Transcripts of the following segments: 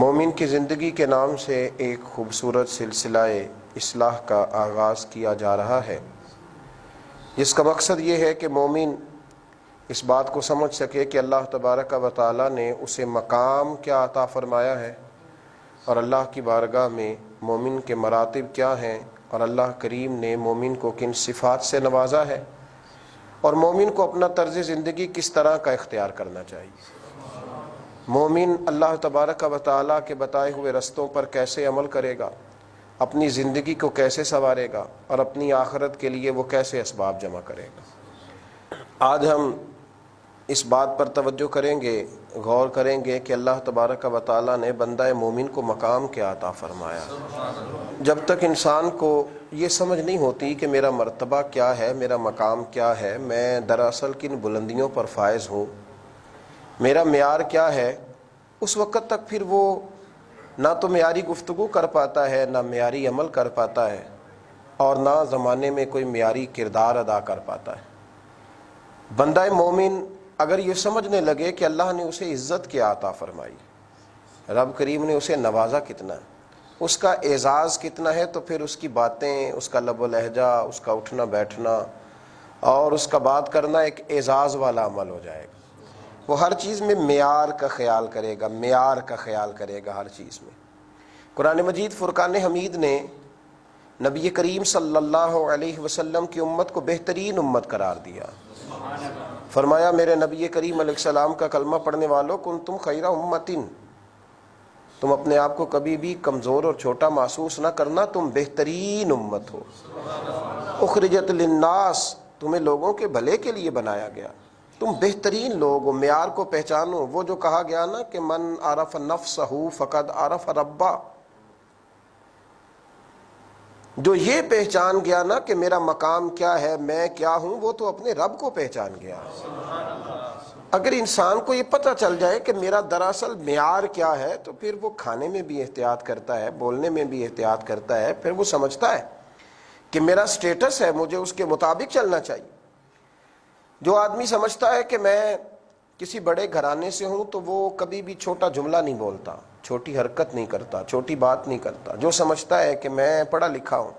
مومن کی زندگی کے نام سے ایک خوبصورت سلسلہ اصلاح کا آغاز کیا جا رہا ہے، جس کا مقصد یہ ہے کہ مومن اس بات کو سمجھ سکے کہ اللہ تبارک و تعالی نے اسے مقام کیا عطا فرمایا ہے، اور اللہ کی بارگاہ میں مومن کے مراتب کیا ہیں، اور اللہ کریم نے مومن کو کن صفات سے نوازا ہے، اور مومن کو اپنا طرز زندگی کس طرح کا اختیار کرنا چاہیے۔ مومن اللہ تبارک و تعالیٰ کے بتائے ہوئے رستوں پر کیسے عمل کرے گا، اپنی زندگی کو کیسے سنوارے گا، اور اپنی آخرت کے لیے وہ کیسے اسباب جمع کرے گا۔ آج ہم اس بات پر توجہ کریں گے، غور کریں گے کہ اللہ تبارک و تعالیٰ نے بندہ مومن کو مقام کیا عطا فرمایا۔ جب تک انسان کو یہ سمجھ نہیں ہوتی کہ میرا مرتبہ کیا ہے، میرا مقام کیا ہے، میں دراصل کن بلندیوں پر فائز ہوں، میرا معیار کیا ہے، اس وقت تک پھر وہ نہ تو معیاری گفتگو کر پاتا ہے، نہ معیاری عمل کر پاتا ہے، اور نہ زمانے میں کوئی معیاری کردار ادا کر پاتا ہے۔ بندہ مومن اگر یہ سمجھنے لگے کہ اللہ نے اسے عزت کیا عطا فرمائی، رب کریم نے اسے نوازا کتنا ہے، اس کا اعزاز کتنا ہے، تو پھر اس کی باتیں، اس کا لب و لہجہ، اس کا اٹھنا بیٹھنا اور اس کا بات کرنا ایک اعزاز والا عمل ہو جائے گا۔ وہ ہر چیز میں معیار کا خیال کرے گا، معیار کا خیال کرے گا ہر چیز میں۔ قرآن مجید فرقان حمید نے نبی کریم صلی اللہ علیہ وسلم کی امت کو بہترین امت قرار دیا۔ فرمایا میرے نبی کریم علیہ السلام کا کلمہ پڑھنے والوں، کنتم خیر امتن، تم اپنے آپ کو کبھی بھی کمزور اور چھوٹا محسوس نہ کرنا، تم بہترین امت ہو۔ اخرجت للناس، تمہیں لوگوں کے بھلے کے لیے بنایا گیا، تم بہترین لوگ ہو، معیار کو پہچانو۔ وہ جو کہا گیا نا کہ من عرف نفسہ فقد عرف ربہ، جو یہ پہچان گیا نا کہ میرا مقام کیا ہے، میں کیا ہوں، وہ تو اپنے رب کو پہچان گیا۔ اگر انسان کو یہ پتہ چل جائے کہ میرا دراصل معیار کیا ہے، تو پھر وہ کھانے میں بھی احتیاط کرتا ہے، بولنے میں بھی احتیاط کرتا ہے، پھر وہ سمجھتا ہے کہ میرا سٹیٹس ہے، مجھے اس کے مطابق چلنا چاہیے۔ جو آدمی سمجھتا ہے کہ میں کسی بڑے گھرانے سے ہوں، تو وہ کبھی بھی چھوٹا جملہ نہیں بولتا، چھوٹی حرکت نہیں کرتا، چھوٹی بات نہیں کرتا۔ جو سمجھتا ہے کہ میں پڑھا لکھا ہوں،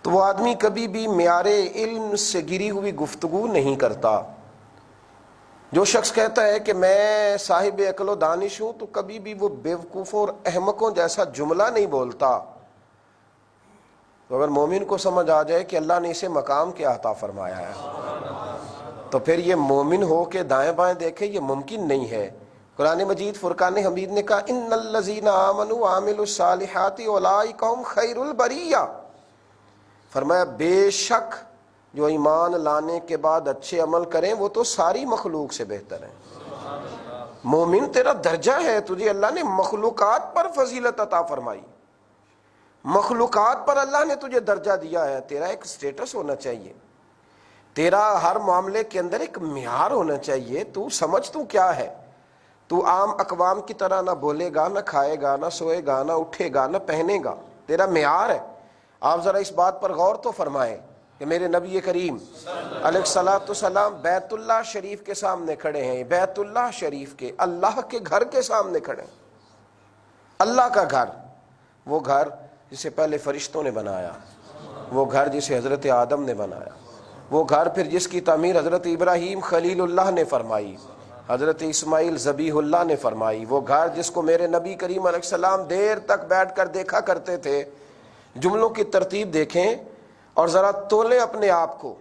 تو وہ آدمی کبھی بھی معیار علم سے گری ہوئی گفتگو نہیں کرتا۔ جو شخص کہتا ہے کہ میں صاحب عقل و دانش ہوں، تو کبھی بھی وہ بیوقوفوں اور احمقوں جیسا جملہ نہیں بولتا۔ تو اگر مومن کو سمجھ آ جائے کہ اللہ نے اسے مقام کیا عطا فرمایا ہے، تو پھر یہ مومن ہو کے دائیں بائیں دیکھے، یہ ممکن نہیں ہے۔ قرآن مجید فرقان حمید نے کہا ان الذین آمنوا وعملوا الصالحات اولئک هم خیر البریہ، فرمایا بے شک جو ایمان لانے کے بعد اچھے عمل کریں، وہ تو ساری مخلوق سے بہتر ہیں۔ مومن تیرا درجہ ہے، تجھے اللہ نے مخلوقات پر فضیلت عطا فرمائی، مخلوقات پر اللہ نے تجھے درجہ دیا ہے۔ تیرا ایک سٹیٹس ہونا چاہیے، تیرا ہر معاملے کے اندر ایک معیار ہونا چاہیے۔ تو سمجھ تو کیا ہے، تو عام اقوام کی طرح نہ بولے گا، نہ کھائے گا، نہ سوئے گا، نہ اٹھے گا، نہ پہنے گا، تیرا معیار ہے۔ آپ ذرا اس بات پر غور تو فرمائیں کہ میرے نبی کریم علیہ الصلوۃ والسلام بیت اللہ شریف کے سامنے کھڑے ہیں، بیت اللہ شریف کے، اللہ کے گھر کے سامنے کھڑے ہیں۔ اللہ کا گھر، وہ گھر جسے پہلے فرشتوں نے بنایا، وہ گھر جسے حضرت آدم نے بنایا، وہ گھر پھر جس کی تعمیر حضرت ابراہیم خلیل اللہ نے فرمائی، حضرت اسماعیل ذبیح اللہ نے فرمائی، وہ گھر جس کو میرے نبی کریم علیہ السلام دیر تک بیٹھ کر دیکھا کرتے تھے۔ جملوں کی ترتیب دیکھیں اور ذرا تولیں اپنے آپ کو،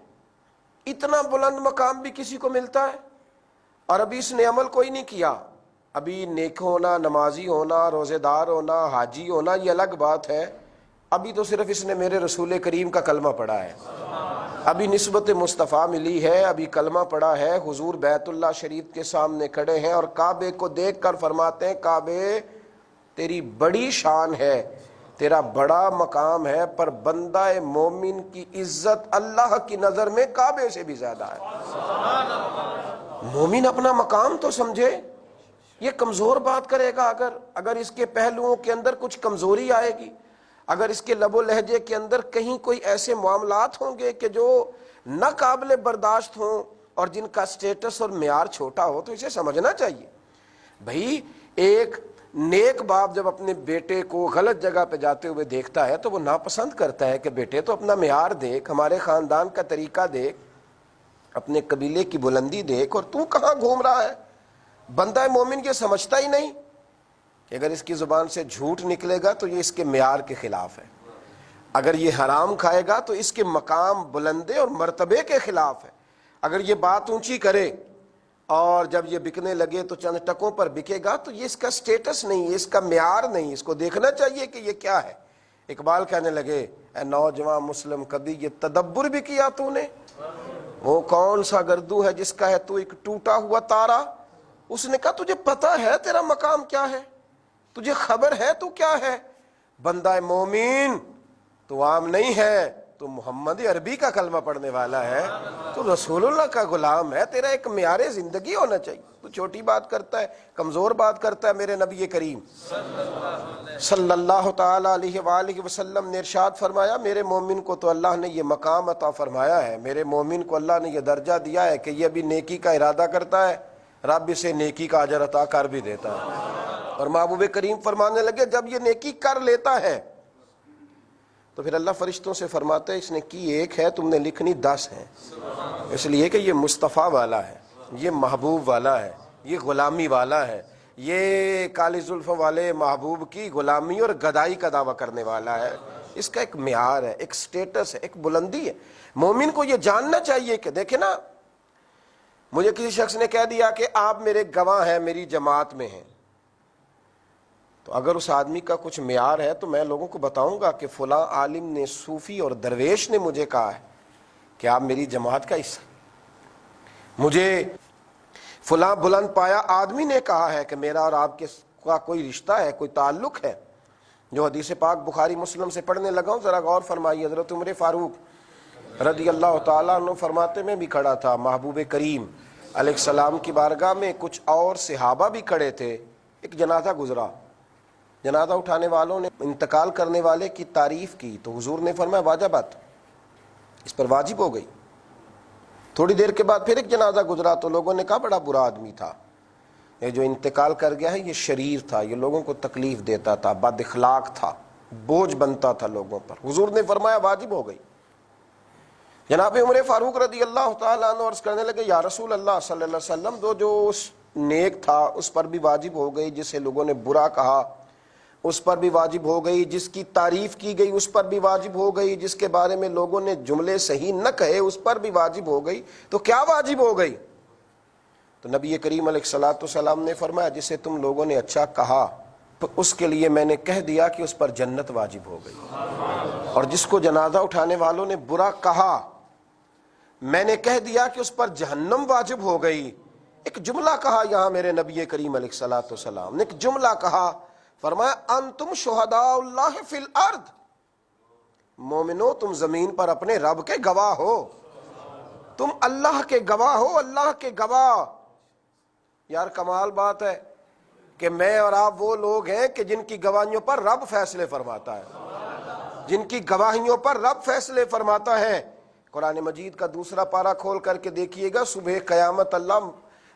اتنا بلند مقام بھی کسی کو ملتا ہے، اور ابھی اس نے عمل کوئی نہیں کیا۔ ابھی نیک ہونا، نمازی ہونا، روزے دار ہونا، حاجی ہونا یہ الگ بات ہے، ابھی تو صرف اس نے میرے رسول کریم کا کلمہ پڑھا ہے، ابھی نسبت مصطفیٰ ملی ہے، ابھی کلمہ پڑھا ہے، حضور بیت اللہ شریف کے سامنے کھڑے ہیں اور کعبے کو دیکھ کر فرماتے ہیں کعبے تیری بڑی شان ہے، تیرا بڑا مقام ہے، پر بندہ مومن کی عزت اللہ کی نظر میں کعبے سے بھی زیادہ ہے۔ مومن اپنا مقام تو سمجھے، یہ کمزور بات کرے گا اگر اس کے پہلوؤں کے اندر کچھ کمزوری آئے گی، اگر اس کے لب و لہجے کے اندر کہیں کوئی ایسے معاملات ہوں گے کہ جو نہ قابل برداشت ہوں اور جن کا سٹیٹس اور معیار چھوٹا ہو، تو اسے سمجھنا چاہیے۔ بھئی ایک نیک باپ جب اپنے بیٹے کو غلط جگہ پہ جاتے ہوئے دیکھتا ہے تو وہ ناپسند کرتا ہے کہ بیٹے تو اپنا معیار دیکھ، ہمارے خاندان کا طریقہ دیکھ، اپنے قبیلے کی بلندی دیکھ، اور تو کہاں گھوم رہا ہے۔ بندہ مومن یہ سمجھتا ہی نہیں کہ اگر اس کی زبان سے جھوٹ نکلے گا تو یہ اس کے معیار کے خلاف ہے، اگر یہ حرام کھائے گا تو اس کے مقام بلندے اور مرتبے کے خلاف ہے، اگر یہ بات اونچی کرے اور جب یہ بکنے لگے تو چند ٹکوں پر بکے گا تو یہ اس کا سٹیٹس نہیں، یہ اس کا معیار نہیں، اس کو دیکھنا چاہیے کہ یہ کیا ہے۔ اقبال کہنے لگے اے نوجوان مسلم کبھی یہ تدبر بھی کیا تو نے، وہ کون سا گردو ہے جس کا ہے تو ایک ٹوٹا ہوا تارا۔ اس نے کہا تجھے پتا ہے تیرا مقام کیا ہے، تجھے خبر ہے تو کیا ہے؟ بندہ مومن تو عام نہیں ہے، تو محمد عربی کا کلمہ پڑھنے والا ہے، تو رسول اللہ کا غلام ہے، تیرا ایک معیار زندگی ہونا چاہیے۔ تو چھوٹی بات کرتا ہے، کمزور بات کرتا ہے۔ میرے نبی کریم صلی اللہ تعالی علیہ وآلہ وسلم نے ارشاد فرمایا میرے مومن کو تو اللہ نے یہ مقام عطا فرمایا ہے، میرے مومن کو اللہ نے یہ درجہ دیا ہے کہ یہ بھی نیکی کا ارادہ کرتا ہے، رب اسے نیکی کا اجر عطا کر بھی دیتا ہے۔ اور محبوب کریم فرمانے لگے جب یہ نیکی کر لیتا ہے تو پھر اللہ فرشتوں سے فرماتا ہے اس نے کی ایک ہے، تم نے لکھنی 10 ہیں، اس لیے کہ یہ مصطفیٰ والا ہے، یہ محبوب والا ہے، یہ غلامی والا ہے، یہ کالی زلف والے محبوب کی غلامی اور گدائی کا دعویٰ کرنے والا ہے۔ اس کا ایک معیار ہے، ایک سٹیٹس ہے، ایک بلندی ہے۔ مومن کو یہ جاننا چاہیے کہ دیکھیں نا، مجھے کسی شخص نے کہہ دیا کہ آپ میرے گواہ ہیں، میری جماعت میں ہیں، تو اگر اس آدمی کا کچھ معیار ہے تو میں لوگوں کو بتاؤں گا کہ فلاں عالم نے، صوفی اور درویش نے مجھے کہا ہے کہ آپ میری جماعت کا حصہ، مجھے فلاں بلند پایا آدمی نے کہا ہے کہ میرا اور آپ کے کا کوئی رشتہ ہے، کوئی تعلق ہے۔ جو حدیث پاک بخاری مسلم سے پڑھنے لگا ہوں ذرا غور فرمائیے۔ حضرت عمر فاروق رضی اللہ تعالیٰ عنہ فرماتے میں بھی کھڑا تھا، محبوب کریم علیہ السلام کی بارگاہ میں کچھ اور صحابہ بھی کھڑے تھے، ایک جنازہ گزرا، جنازہ اٹھانے والوں نے انتقال کرنے والے کی تعریف کی تو حضور نے فرمایا واجبات، اس پر واجب ہو گئی۔ تھوڑی دیر کے بعد پھر ایک جنازہ گزرا تو لوگوں نے کہا بڑا برا آدمی تھا، یہ جو انتقال کر گیا ہے یہ شریر تھا، یہ لوگوں کو تکلیف دیتا تھا، بد اخلاق تھا، بوجھ بنتا تھا لوگوں پر۔ حضور نے فرمایا واجب ہو گئی۔ جناب عمر فاروق رضی اللہ تعالیٰ عنہ عرض کرنے لگے یا رسول اللہ صلی اللہ علیہ وسلم، جو اس نیک تھا اس پر بھی واجب ہو گئی، جسے لوگوں نے برا کہا اس پر بھی واجب ہو گئی، جس کی تعریف کی گئی اس پر بھی واجب ہو گئی، جس کے بارے میں لوگوں نے جملے صحیح نہ کہے اس پر بھی واجب ہو گئی، تو کیا واجب ہو گئی؟ تو نبی کریم علیہ الصلوۃ والسلام نے فرمایا جسے تم لوگوں نے اچھا کہا تو اس کے لیے میں نے کہہ دیا کہ اس پر جنت واجب ہو گئی، اور جس کو جنازہ اٹھانے والوں نے برا کہا میں نے کہہ دیا کہ اس پر جہنم واجب ہو گئی۔ ایک جملہ کہا یہاں میرے نبی کریم علیہ الصلوۃ والسلام نے، ایک جملہ کہا، فرمایا انتم شہداء اللہ فی الارض، مومنو تم زمین پر اپنے رب کے گواہ ہو، تم اللہ کے گواہ ہو، اللہ کے گواہ۔ یار کمال بات ہے کہ میں اور آپ وہ لوگ ہیں کہ جن کی گواہیوں پر رب فیصلے فرماتا ہے، جن کی گواہیوں پر رب فیصلے فرماتا ہے۔ قرآن مجید کا دوسرا پارہ کھول کر کے دیکھیے گا، صبح قیامت اللہ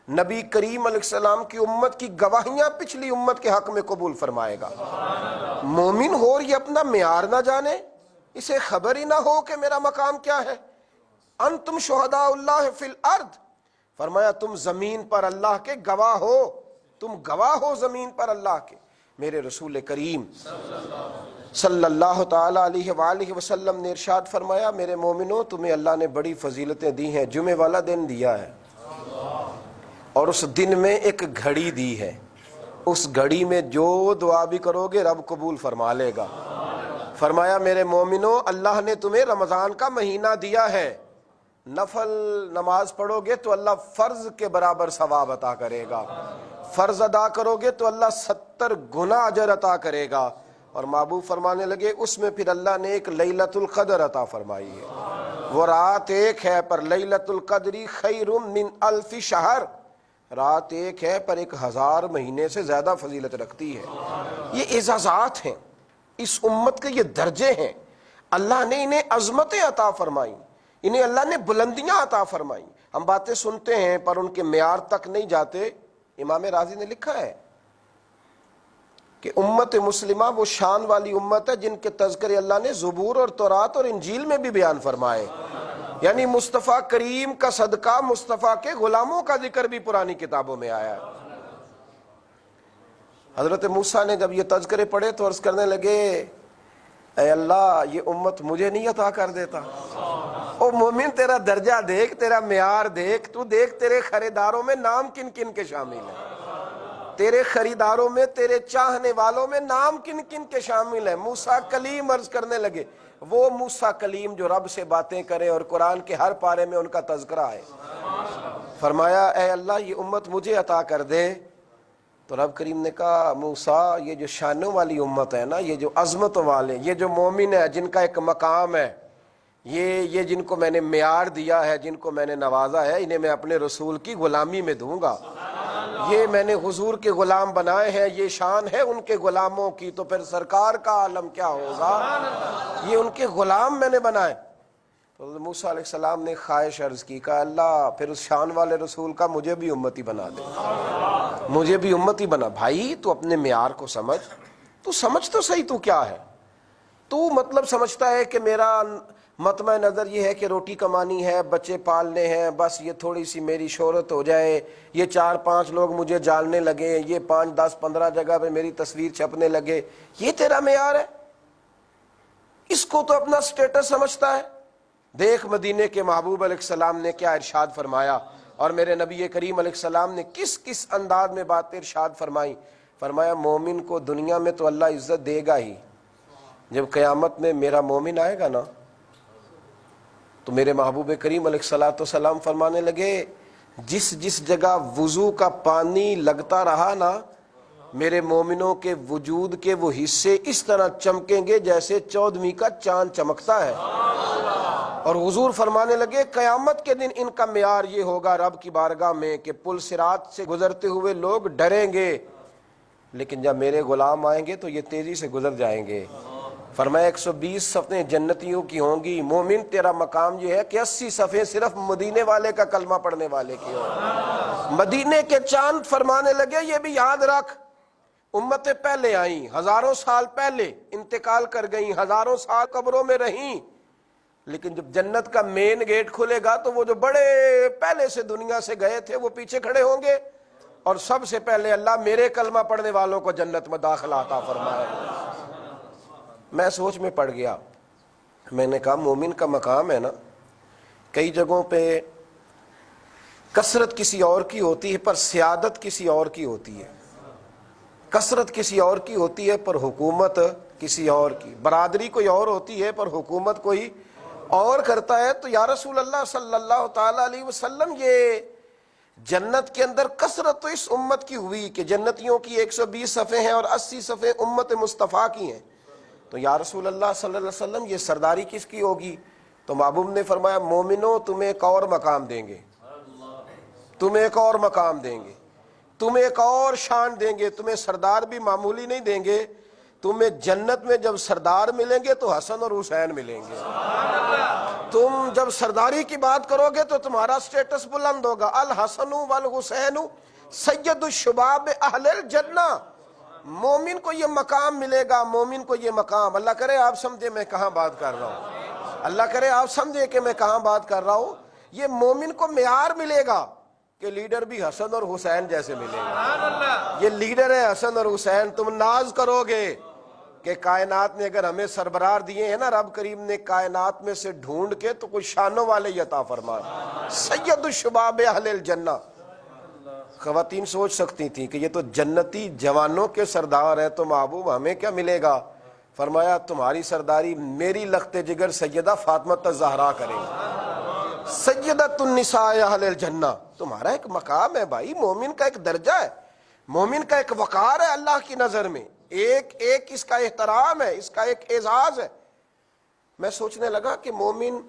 نبی کریم علیہ السلام کی امت کی گواہیاں پچھلی امت کے حق میں قبول فرمائے گا۔ مومن ہو اور یہ اپنا معیار نہ جانے، اسے خبر ہی نہ ہو کہ میرا مقام کیا ہے۔ انتم شہداء اللہ فی الارض، فرمایا تم زمین پر اللہ کے گواہ ہو، تم گواہ ہو زمین پر اللہ کے۔ میرے رسول کریم صلی اللہ تعالی علیہ وآلہ وسلم نے ارشاد فرمایا میرے مومنوں تمہیں اللہ نے بڑی فضیلتیں دی ہیں، جمعے والا دن دیا ہے، اور اس دن میں ایک گھڑی دی ہے، اس گھڑی میں جو دعا بھی کرو گے رب قبول فرما لے گا۔ فرمایا میرے مومنوں اللہ نے تمہیں رمضان کا مہینہ دیا ہے، نفل نماز پڑھو گے تو اللہ فرض کے برابر ثواب عطا کرے گا، فرض ادا کرو گے تو اللہ 70 گنا اجر عطا کرے گا۔ اور محبوب فرمانے لگے اس میں پھر اللہ نے ایک لیلۃ القدر عطا فرمائی ہے، وہ رات ایک ہے پر لیلۃ القدر خیر من 1000 شہر، رات ایک ہے پر 1000 مہینے سے زیادہ فضیلت رکھتی ہے۔ یہ اعزازات ہیں، اس امت کے یہ درجے ہیں، اللہ نے انہیں عظمتیں عطا فرمائیں، انہیں اللہ نے بلندیاں عطا فرمائیں۔ ہم باتیں سنتے ہیں پر ان کے معیار تک نہیں جاتے۔ امام راضی نے لکھا ہے کہ امت مسلمہ وہ شان والی امت ہے جن کے تذکرے اللہ نے زبور اور تورات اور انجیل میں بھی بیان فرمائے. یعنی مصطفیٰ کریم کا صدقہ مصطفیٰ کے غلاموں کا ذکر بھی پرانی کتابوں میں آیا ہے. حضرت موسیٰ نے جب یہ تذکرے پڑھے تو عرض کرنے لگے اے اللہ یہ امت مجھے نہیں عطا کر دیتا. او مومن تیرا درجہ دیکھ، تیرا معیار دیکھ، تو دیکھ تیرے خریداروں میں نام کن کن کے شامل ہیں، تیرے خریداروں میں، تیرے چاہنے والوں میں نام کن کن کے شامل ہیں. موسیٰ کلیم عرض کرنے لگے، وہ موسیٰ کلیم جو رب سے باتیں کرے اور قرآن کے ہر پارے میں ان کا تذکرہ ہے. فرمایا اے اللہ یہ امت مجھے عطا کر دے. تو رب کریم نے کہا موسیٰ یہ جو شانوں والی امت ہے نا، یہ جو عظمت والے، یہ جو مومن ہے جن کا ایک مقام ہے، یہ جن کو میں نے معیار دیا ہے، جن کو میں نے نوازا ہے، انہیں میں اپنے رسول کی غلامی میں دوں گا. یہ میں نے حضور کے غلام بنائے ہیں، یہ شان ہے ان کے غلاموں کی، تو پھر سرکار کا عالم کیا ہوگا. یہ ان کے غلام میں نے بنائے. تو موسیٰ علیہ السلام نے خواہش عرض کی، کہا اللہ پھر اس شان والے رسول کا مجھے بھی امتی بنا دے، مجھے بھی امتی بنا. بھائی تو اپنے معیار کو سمجھ، تو سمجھ تو صحیح تو کیا ہے. تو مطلب سمجھتا ہے کہ میرا مطمع نظر یہ ہے کہ روٹی کمانی ہے، بچے پالنے ہیں، بس یہ تھوڑی سی میری شہرت ہو جائے، یہ 4-5 لوگ مجھے جاننے لگے، یہ 5-10-15 جگہ پہ میری تصویر چھپنے لگے، یہ تیرا معیار ہے. اس کو تو اپنا سٹیٹس سمجھتا ہے. دیکھ مدینے کے محبوب علیہ السلام نے کیا ارشاد فرمایا، اور میرے نبی کریم علیہ السلام نے کس کس انداز میں بات ارشاد فرمائی. فرمایا مومن کو دنیا میں تو اللہ عزت دے گا ہی، جب قیامت میں میرا مومن آئے گا نا تو میرے محبوب کریم علیہ السلام فرمانے لگے جس جس جگہ وضو کا پانی لگتا رہا نا، میرے مومنوں کے وجود کے وہ حصے اس طرح چمکیں گے جیسے 14ویں کا چاند چمکتا ہے. اور حضور فرمانے لگے قیامت کے دن ان کا معیار یہ ہوگا رب کی بارگاہ میں کہ پل صراط سے گزرتے ہوئے لوگ ڈریں گے، لیکن جب میرے غلام آئیں گے تو یہ تیزی سے گزر جائیں گے. فرمایا 120 صفحیں جنتیوں کی ہوں گی. مومن تیرا مقام یہ ہے کہ 80 صفحیں صرف مدینے والے کا کلمہ پڑھنے والے کی ہوں. مدینے کے چاند فرمانے لگے یہ بھی یاد رکھ، امتیں پہلے آئیں، ہزاروں سال پہلے انتقال کر گئیں، ہزاروں سال قبروں میں رہیں، لیکن جب جنت کا مین گیٹ کھلے گا تو وہ جو بڑے پہلے سے دنیا سے گئے تھے وہ پیچھے کھڑے ہوں گے، اور سب سے پہلے اللہ میرے کلمہ پڑھنے والوں کو جنت میں داخلہ عطا فرمائے. میں سوچ میں پڑ گیا. میں نے کہا مومن کا مقام ہے نا، کئی جگہوں پہ کثرت کسی اور کی ہوتی ہے پر سیادت کسی اور کی ہوتی ہے، کثرت کسی اور کی ہوتی ہے پر حکومت کسی اور کی، برادری کوئی اور ہوتی ہے پر حکومت کوئی اور کرتا ہے. تو یا رسول اللہ صلی اللہ تعالی علیہ وسلم یہ جنت کے اندر کثرت تو اس امت کی ہوئی کہ جنتیوں کی 120 صفحے ہیں اور 80 صفحے امت مصطفیٰ کی ہیں. تو یا رسول اللہ صلی اللہ علیہ وسلم یہ سرداری کس کی ہوگی؟ تو محبوب نے فرمایا مومنوں تمہیں ایک اور مقام دیں گے، تمہیں ایک اور مقام دیں گے، تمہیں ایک اور شان دیں گے. تمہیں سردار بھی معمولی نہیں دیں گے، تمہیں جنت میں جب سردار ملیں گے تو حسن اور حسین ملیں گے. تم جب سرداری کی بات کرو گے تو تمہارا سٹیٹس بلند ہوگا. الحسن والحسین سید الشباب اہل الجنہ. مومن کو یہ مقام ملے گا، مومن کو یہ مقام. اللہ کرے آپ سمجھے میں کہاں بات کر رہا ہوں، اللہ کرے آپ سمجھے کہ میں کہاں بات کر رہا ہوں. یہ مومن کو معیار ملے گا کہ لیڈر بھی حسن اور حسین جیسے ملے گا. یہ لیڈر ہے حسن اور حسین. تم ناز کرو گے کہ کائنات نے اگر ہمیں سربراہ دیے ہیں نا، رب کریم نے کائنات میں سے ڈھونڈ کے تو کچھ شانوں والے عطا فرما. سید الشباب اہل الجنہ. خواتین سوچ سکتی تھیں کہ یہ تو جنتی جوانوں کے سردار ہیں، تو محبوب ہمیں کیا ملے گا؟ فرمایا تمہاری سرداری میری لخت جگر سیدہ فاطمہ الزہرا کریں گے، سیدۃ النساء اہل الجنہ. تمہارا ایک مقام ہے بھائی، مومن کا ایک درجہ ہے، مومن کا ایک وقار ہے اللہ کی نظر میں، ایک ایک اس کا احترام ہے، اس کا ایک اعزاز ہے. میں سوچنے لگا کہ مومن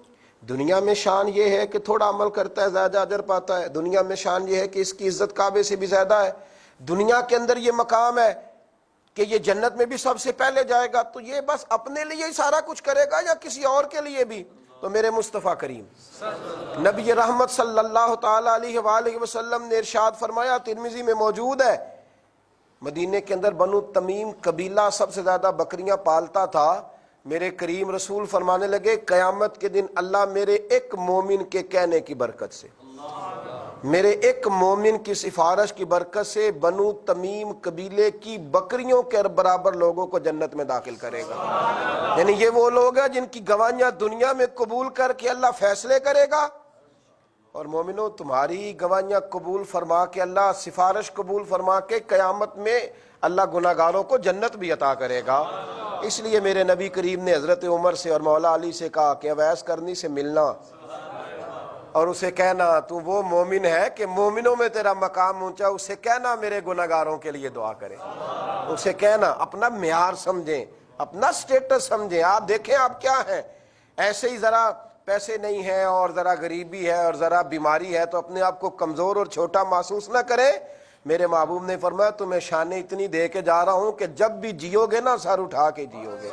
دنیا میں شان یہ ہے کہ تھوڑا عمل کرتا ہے زیادہ اجر پاتا ہے، دنیا میں شان یہ ہے کہ اس کی عزت کعبے سے بھی زیادہ ہے، دنیا کے اندر یہ مقام ہے کہ یہ جنت میں بھی سب سے پہلے جائے گا. تو یہ بس اپنے لیے ہی سارا کچھ کرے گا یا کسی اور کے لیے بھی؟ تو میرے مصطفیٰ کریم نبی رحمت صلی اللہ تعالی علیہ وآلہ وسلم نے ارشاد فرمایا، ترمذی میں موجود ہے، مدینے کے اندر بنو تمیم قبیلہ سب سے زیادہ بکریاں پالتا تھا. میرے کریم رسول فرمانے لگے قیامت کے دن اللہ میرے ایک مومن کے کہنے کی برکت سے, میرے ایک مومن کی سفارش کی برکت سے بنو تمیم قبیلے کی بکریوں کے برابر لوگوں کو جنت میں داخل کرے گا. یعنی یہ وہ لوگ ہیں جن کی گواہیاں دنیا میں قبول کر کے اللہ فیصلے کرے گا, اور مومنوں تمہاری گواہیاں قبول فرما کے اللہ سفارش قبول فرما کے قیامت میں اللہ گناہگاروں کو جنت بھی عطا کرے گا. اس لیے میرے نبی کریم نے حضرت عمر سے اور مولا علی سے کہا کہ اویس کرنی سے ملنا اور اسے کہنا تو وہ مومن ہے کہ مومنوں میں تیرا مقام اونچا, اسے کہنا میرے گناہگاروں کے لیے دعا کرے, اسے کہنا. اپنا معیار سمجھیں, اپنا سٹیٹس سمجھیں. آپ دیکھیں آپ کیا ہیں, ایسے ہی ذرا پیسے نہیں ہیں اور ذرا غریبی ہے اور ذرا بیماری ہے تو اپنے آپ کو کمزور اور چھوٹا محسوس نہ کریں. میرے محبوب نے فرمایا تمہیں شانیں اتنی دے کے جا رہا ہوں کہ جب بھی جیو گے نا سر اٹھا کے جیو گے,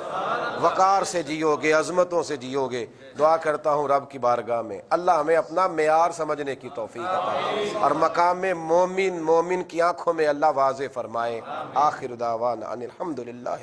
وقار سے جیو گے, عظمتوں سے جیو گے. دعا کرتا ہوں رب کی بارگاہ میں اللہ ہمیں اپنا معیار سمجھنے کی توفیق عطا اور مقام مومن کی آنکھوں میں اللہ واضح فرمائے. آخر دعوانا ان الحمدللہ.